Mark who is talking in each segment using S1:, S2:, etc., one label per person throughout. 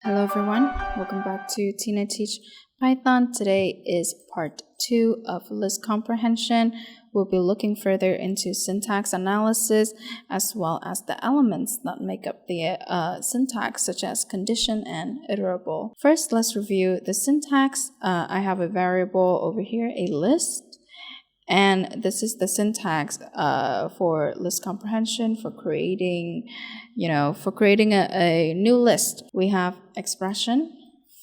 S1: Hello everyone, welcome back to Tinateach Python. Today is part 2 of list comprehension. We'll be looking further into syntax analysis as well as the elements that make up the syntax, such as condition and iterable. First, let's review the syntax. I have a variable over here, a list. And this is the syntax for list comprehension, for creating a new list. We have expression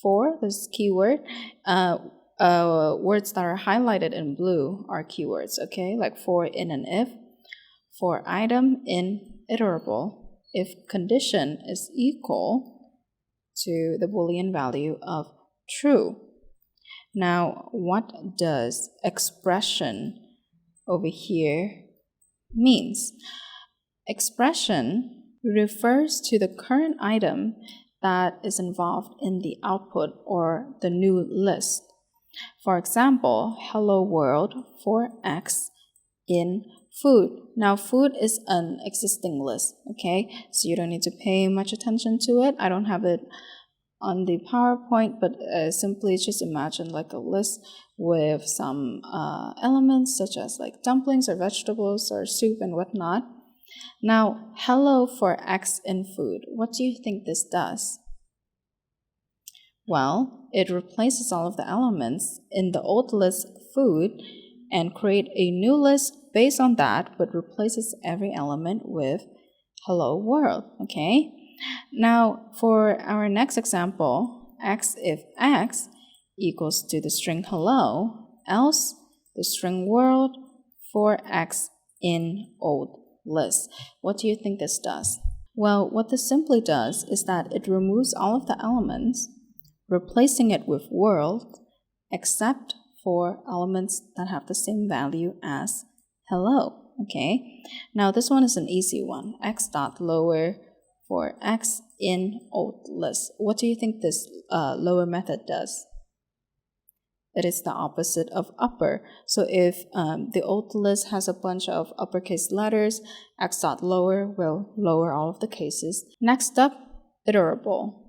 S1: for this keyword. Words that are highlighted in blue are keywords, okay? Like for, in, and if. For item, in, iterable. If condition is equal to the Boolean value of true. Now, what does expression over here means? Expression refers to the current item that is involved in the output or the new list. For example, hello world for X in food. Now, food is an existing list, okay? So you don't need to pay much attention to it. I don't have it on the PowerPoint, but simply just imagine like a list with some elements such as like dumplings or vegetables or soup and whatnot. Now, hello for X in food. What do you think this does? Well, it replaces all of the elements in the old list food and create a new list based on that, but replaces every element with hello world, okay? Now, for our next example, if X equals to the string hello, else the string world for X in old list. What do you think this does? Well, what this simply does is that it removes all of the elements, replacing it with world, except for elements that have the same value as hello, okay? Now, this one is an easy one. X dot lower for X in old list. What do you think this lower method does? It is the opposite of upper. So if the old list has a bunch of uppercase letters, X dot lower will lower all of the cases. Next up, iterable.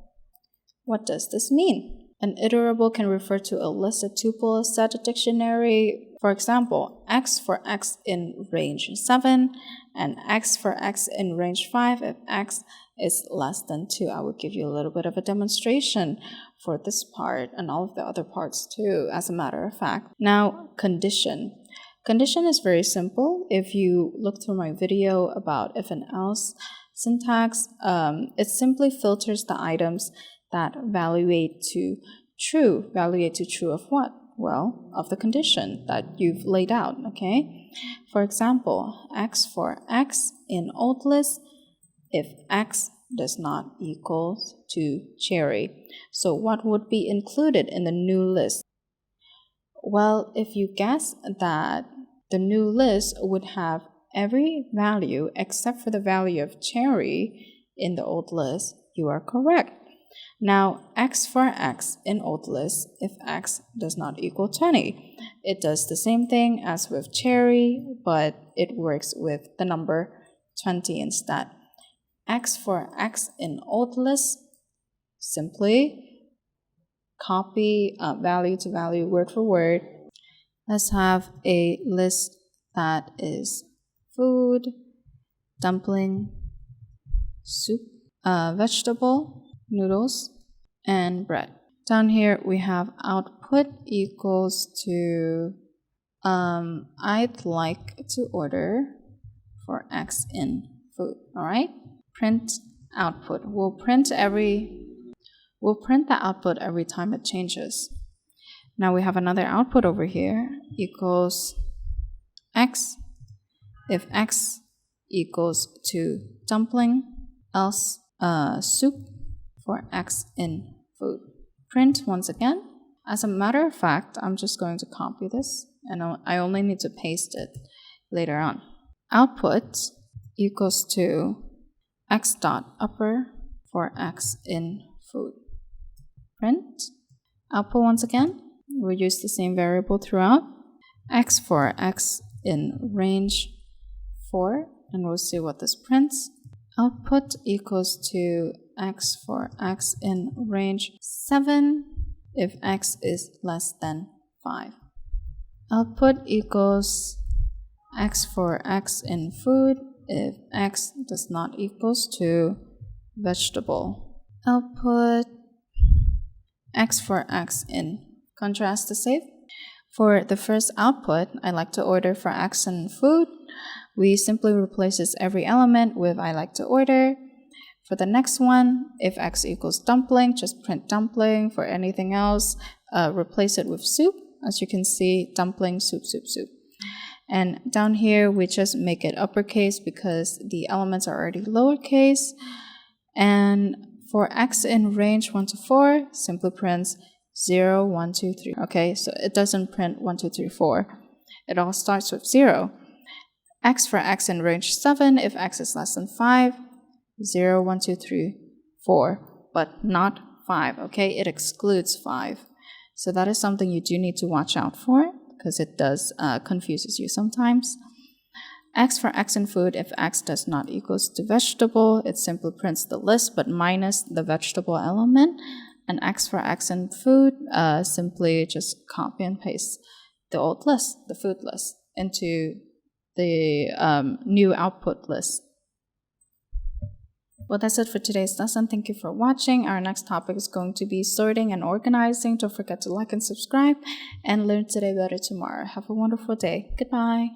S1: What does this mean? An iterable can refer to a listed tuple set a dictionary. For example, X for X in range 7 and X for X in range 5 if X is less than 2. I will give you a little bit of a demonstration for this part and all of the other parts too, as a matter of fact. Now, condition. Condition is very simple. If you look through my video about if and else syntax, it simply filters the items that evaluate to true. Evaluate to true of what? Well, of the condition that you've laid out, okay? For example, X for X in old list if X does not equal to cherry. So what would be included in the new list? Well, if you guess that the new list would have every value except for the value of cherry in the old list, you are correct. Now, X for X in old list if X does not equal 20. It does the same thing as with cherry, but it works with the number 20 instead. X for X in old list, simply copy value to value, word for word. Let's have a list that is food, dumpling, soup, vegetable, noodles, and bread. Down here we have output equals to I'd like to order for X in food. All right, print output. We'll print the output every time it changes. Now we have another output over here equals X if X equals to dumpling, else soup for X in food. Print once again. As a matter of fact, I'm just going to copy this and I only need to paste it later on. Output equals to X dot upper for X in food. Print. Output once again. We'll use the same variable throughout. X for X in range 4, and we'll see what this prints. Output equals to x for x in range 7 if x is less than 5. Output equals x for x in food if x does not equals to vegetable. Output x for x in contrast to save. For the first output, I like to order for x in food. We simply replaces every element with I like to order. For the next one, if x equals dumpling, just print dumpling. For anything else, replace it with soup. As you can see, dumpling, soup, soup, soup. And down here, we just make it uppercase because the elements are already lowercase. And for x in range 1 to 4, simply prints 0, 1, 2, 3. Okay, so it doesn't print 1, 2, 3, 4. It all starts with 0. X for x in range 7 if x is less than 5. 0, 1, 2, 3, 4. But not 5, okay? It excludes 5. So that is something you do need to watch out for because it does confuses you sometimes. X for x in food if x does not equals to vegetable, it simply prints the list but minus the vegetable element. And x for x in food, simply just copy and paste the old list, the food list, into the new output list. Well, that's it for today's lesson. Thank you for watching. Our next topic is going to be sorting and organizing. Don't forget to like and subscribe and learn today better tomorrow. Have a wonderful day. Goodbye.